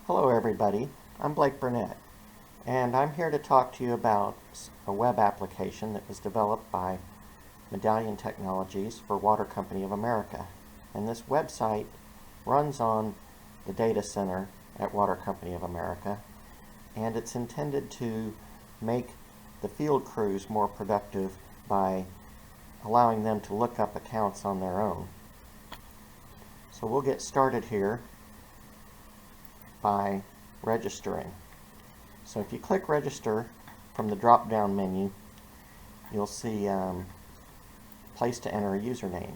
Hello everybody, I'm Blake Burnett, and I'm here to talk to you about a web application that was developed by Medallion Technologies for Water Company of America. And this website runs on the data center at Water Company of America, and it's intended to make the field crews more productive by allowing them to look up accounts on their own. So we'll get started here by registering. So if you click register from the drop down menu, you'll see place to enter a username.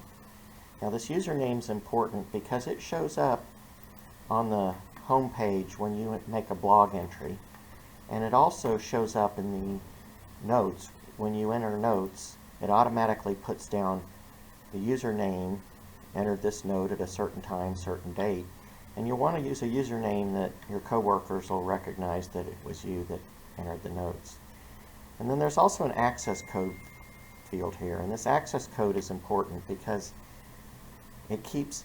Now this username is important because it shows up on the home page when you make a blog entry, and it also shows up in the notes. When you enter notes, it automatically puts down the username, entered this note at a certain time, certain date. And you'll want to use a username that your coworkers will recognize that it was you that entered the notes. And then there's also an access code field here. And this access code is important because it keeps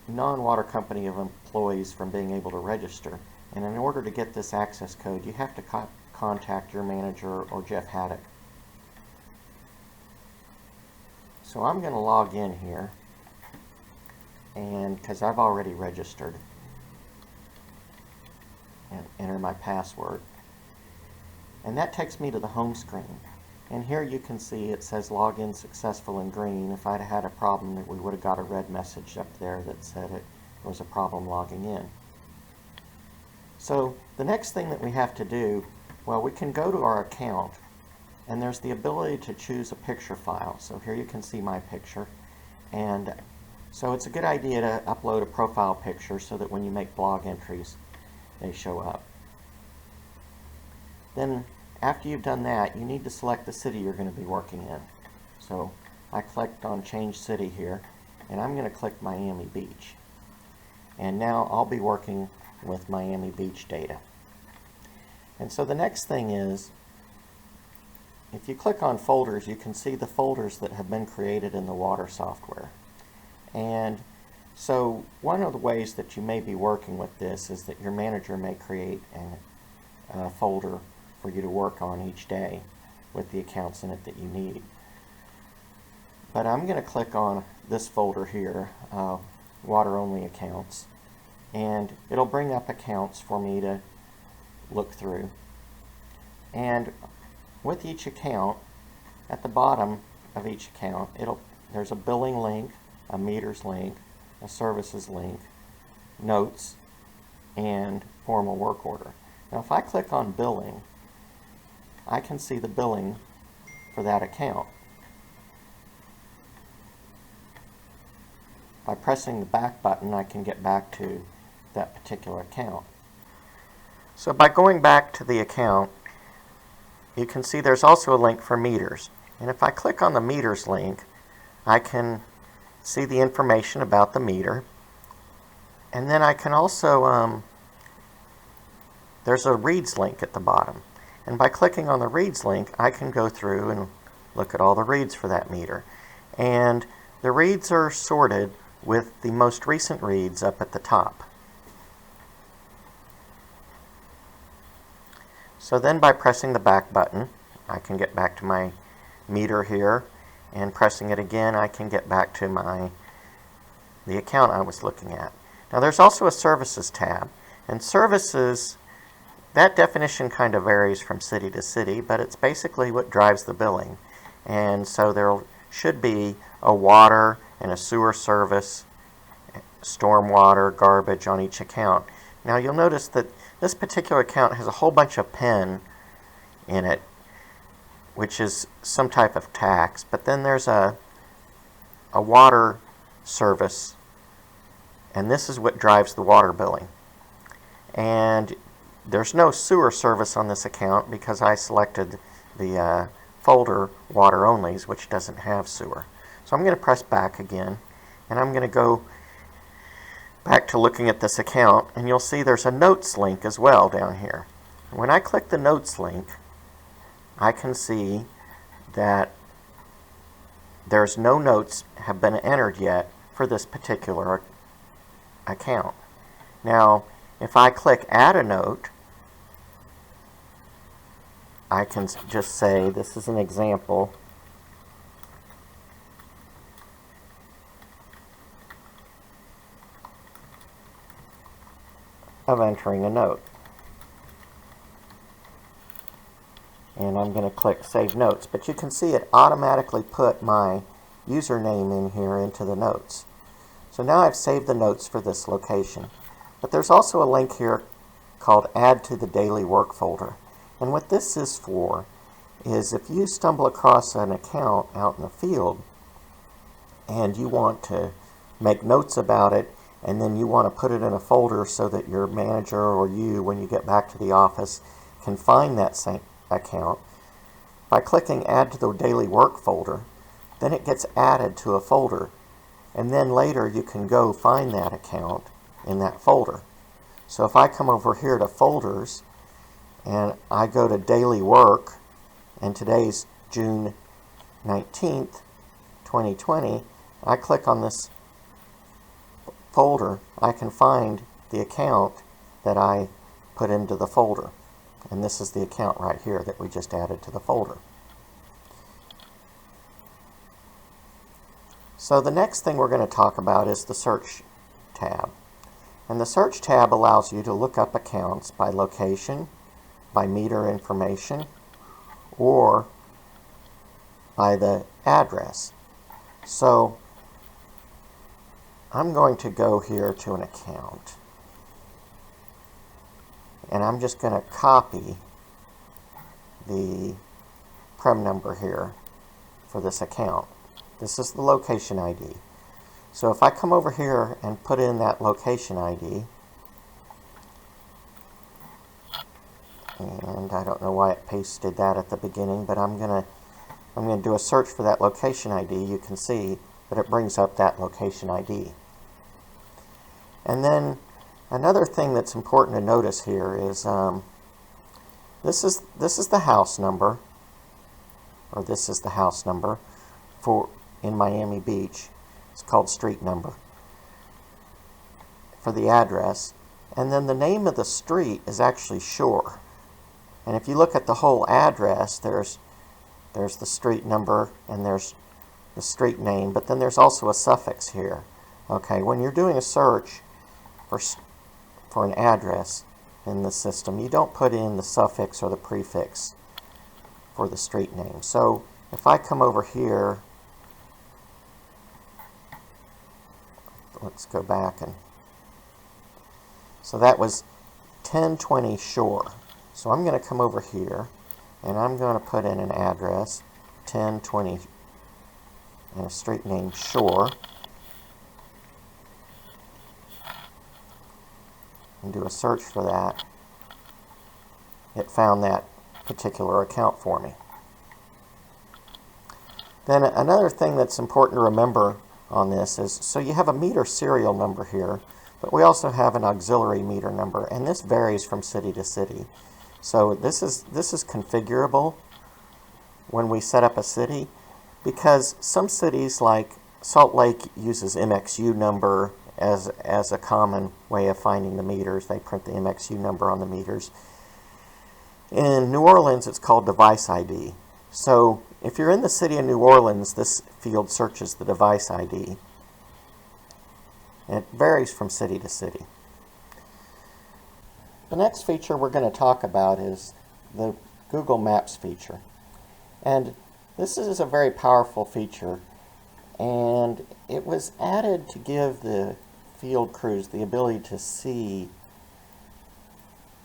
non-water company of employees from being able to register. And in order to get this access code, you have to contact your manager or Jeff Haddock. So I'm going to log in here, and because I've already registered, and enter my password, and that takes me to the home screen. And here you can see it says login successful in green. If I'd had a problem, we would have got a red message up there that said it was a problem logging in. So the next thing that we have to do, well, we can go to our account, and there's the ability to choose a picture file. So here you can see my picture, and so it's a good idea to upload a profile picture so that when you make blog entries, they show up. Then after you've done that, you need to select the city you're going to be working in. So I clicked on Change City here, and I'm going to click Miami Beach. And now I'll be working with Miami Beach data. And so the next thing is, if you click on folders, you can see the folders that have been created in the water software. And so one of the ways that you may be working with this is that your manager may create a folder for you to work on each day with the accounts in it that you need. But I'm going to click on this folder here, water only accounts, and it'll bring up accounts for me to look through. And with each account, at the bottom of each account, there's a billing link, a meters link, a services link, notes, and formal work order. Now if I click on billing, I can see the billing for that account. By pressing the back button, I can get back to that particular account. So by going back to the account, you can see there's also a link for meters. And if I click on the meters link, I can see the information about the meter, and then I can also there's a reads link at the bottom, and by clicking on the reads link I can go through and look at all the reads for that meter, and the reads are sorted with the most recent reads up at the top. So then by pressing the back button, I can get back to my meter here, and pressing it again, I can get back to the account I was looking at. Now there's also a services tab, and services, that definition kind of varies from city to city, but it's basically what drives the billing. And so there should be a water and a sewer service, stormwater, garbage on each account. Now you'll notice that this particular account has a whole bunch of PIN in it, which is some type of tax, but then there's a water service, and this is what drives the water billing. And there's no sewer service on this account because I selected the folder water onlys, which doesn't have sewer. So I'm going to press back again, and I'm going to go back to looking at this account, and you'll see there's a notes link as well down here. When I click the notes link, I can see that there's no notes have been entered yet for this particular account. Now, if I click add a note, I can just say, this is an example of entering a note. And I'm going to click Save Notes. But you can see it automatically put my username in here into the notes. So now I've saved the notes for this location. But there's also a link here called Add to the Daily Work folder. And what this is for is if you stumble across an account out in the field and you want to make notes about it, and then you want to put it in a folder so that your manager or you, when you get back to the office, can find that same account, by clicking Add to the Daily Work folder, then it gets added to a folder, and then later you can go find that account in that folder. So if I come over here to Folders and I go to Daily Work, and today's June 19th, 2020, I click on this folder, I can find the account that I put into the folder. And this is the account right here that we just added to the folder. So the next thing we're going to talk about is the Search tab. And the Search tab allows you to look up accounts by location, by meter information, or by the address. So I'm going to go here to an account, and I'm just going to copy the prem number here for this account. This is the location ID. So if I come over here and put in that location ID, and I don't know why it pasted that at the beginning, but I'm going to do a search for that location ID. You can see that it brings up that location ID. And then another thing that's important to notice here is this is the house number, or this is the house number for in Miami Beach. It's called street number for the address, and then the name of the street is actually Shore. And if you look at the whole address, there's the street number and there's the street name, but then there's also a suffix here. Okay, when you're doing a search for an address in the system, you don't put in the suffix or the prefix for the street name. So if I come over here, let's go back, and so that was 1020 Shore. So I'm going to come over here and I'm going to put in an address 1020 and a street name Shore, and do a search for that. It found that particular account for me. Then another thing that's important to remember on this is, so you have a meter serial number here, but we also have an auxiliary meter number, and this varies from city to city. So this is configurable when we set up a city, because some cities like Salt Lake uses MXU number as a common way of finding the meters. They print the MXU number on the meters. In New Orleans, it's called device ID. So if you're in the city of New Orleans, this field searches the device ID. And it varies from city to city. The next feature we're going to talk about is the Google Maps feature. And this is a very powerful feature, and it was added to give the field crews the ability to see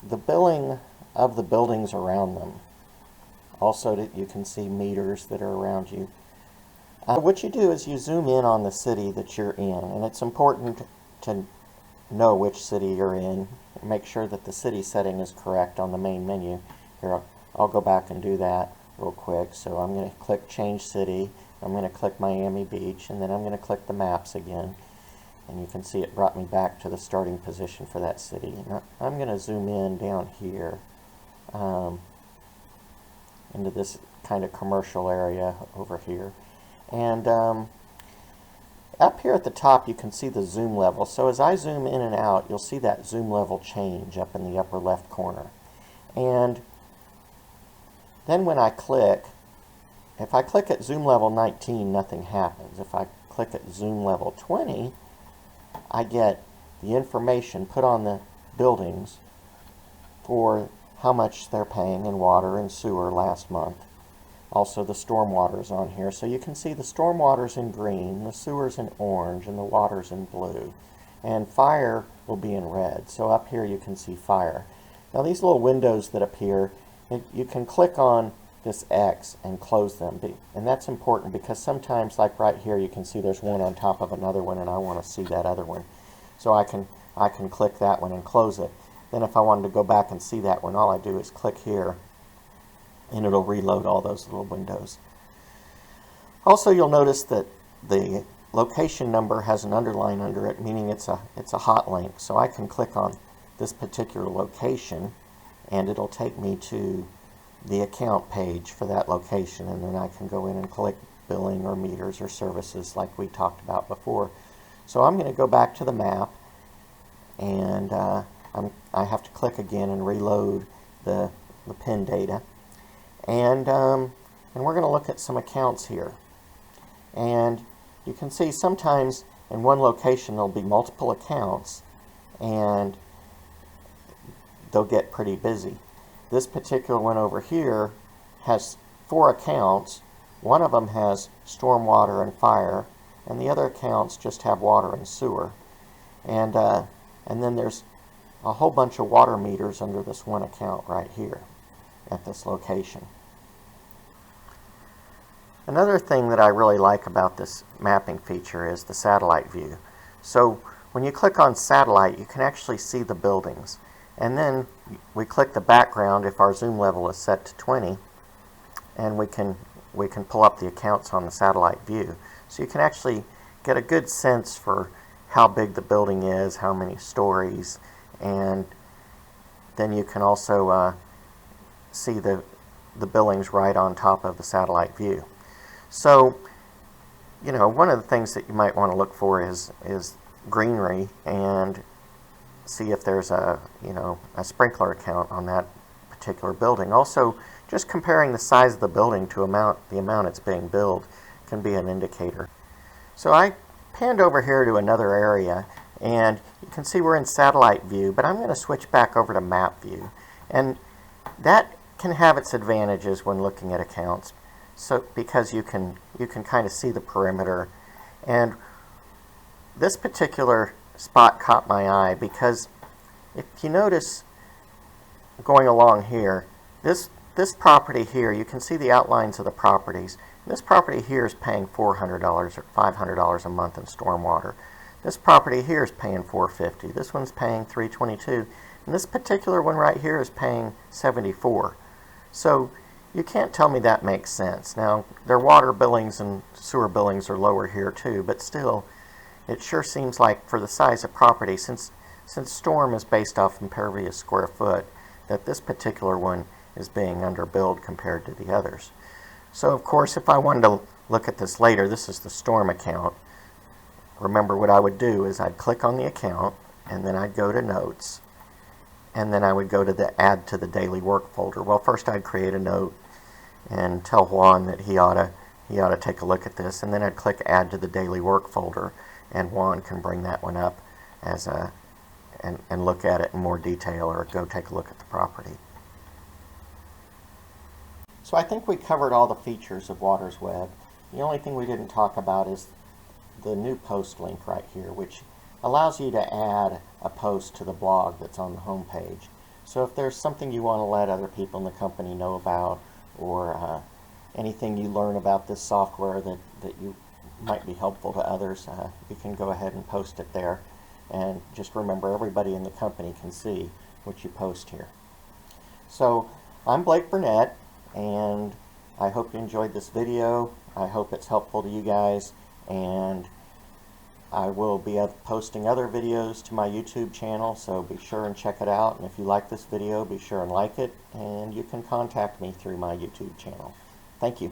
the billing of the buildings around them. Also, that you can see meters that are around you. What you do is you zoom in on the city that you're in, and it's important to know which city you're in. Make sure that the city setting is correct on the main menu. Here, I'll go back and do that real quick. So I'm going to click Change City. I'm going to click Miami Beach, and then I'm going to click the Maps again. And you can see it brought me back to the starting position for that city. Now, I'm going to zoom in down here into this kind of commercial area over here. And up here at the top you can see the zoom level. So as I zoom in and out, you'll see that zoom level change up in the upper left corner. And then when I click, if I click at zoom level 19, nothing happens. If I click at zoom level 20, I get the information put on the buildings for how much they're paying in water and sewer last month. Also the storm water's on here, so you can see the storm water's in green, the sewer's in orange, and the water's in blue. And fire will be in red, so up here you can see fire. Now these little windows that appear, you can click on this X and close them, and that's important because sometimes, like right here, you can see there's one on top of another one and I want to see that other one. So I can click that one and close it. Then if I wanted to go back and see that one, all I do is click here and it'll reload all those little windows. Also, you'll notice that the location number has an underline under it, meaning it's a hot link. So I can click on this particular location and it'll take me to the account page for that location, and then I can go in and collect billing or meters or services like we talked about before. So I'm going to go back to the map, and I have to click again and reload the PIN data. And we're going to look at some accounts here. And you can see sometimes in one location there'll be multiple accounts and they'll get pretty busy. This particular one over here has 4 accounts. One of them has stormwater and fire, and the other accounts just have water and sewer. And then there's a whole bunch of water meters under this one account right here at this location. Another thing that I really like about this mapping feature is the satellite view. So when you click on satellite, you can actually see the buildings. And then we click the background if our zoom level is set to 20, and we can pull up the accounts on the satellite view. So you can actually get a good sense for how big the building is, how many stories, and then you can also see the billings right on top of the satellite view. So, you know, one of the things that you might want to look for is greenery, and see if there's a sprinkler account on that particular building. Also, just comparing the size of the building to the amount it's being billed can be an indicator. So I panned over here to another area, and you can see we're in satellite view, but I'm going to switch back over to map view. And that can have its advantages when looking at accounts, so because you can kind of see the perimeter. And this particular spot caught my eye because if you notice going along here, this property here, you can see the outlines of the properties. This property here is paying $400 or $500 a month in stormwater. This property here is paying $450. This one's paying $322, and this particular one right here is paying $74. So you can't tell me that makes sense. Now, their water billings and sewer billings are lower here too, but still, it sure seems like for the size of property, since storm is based off impervious square foot, that this particular one is being underbilled compared to the others. So of course, if I wanted to look at this later, this is the storm account. Remember, what I would do is I'd click on the account, and then I'd go to notes, and then I would go to the add to the daily work folder. Well, first I'd create a note and tell Juan that he ought to take a look at this, and then I'd click add to the daily work folder, and Juan can bring that one up as and look at it in more detail, or go take a look at the property. So I think we covered all the features of WatersWeb. The only thing we didn't talk about is the new post link right here, which allows you to add a post to the blog that's on the home page. So if there's something you want to let other people in the company know about, or anything you learn about this software that you might be helpful to others, you can go ahead and post it there. And just remember, everybody in the company can see what you post here. So I'm Blake Burnett, and I hope you enjoyed this video. I hope it's helpful to you guys, and I will be posting other videos to my YouTube channel, so be sure and check it out. And if you like this video, be sure and like it, and you can contact me through my YouTube channel. Thank you.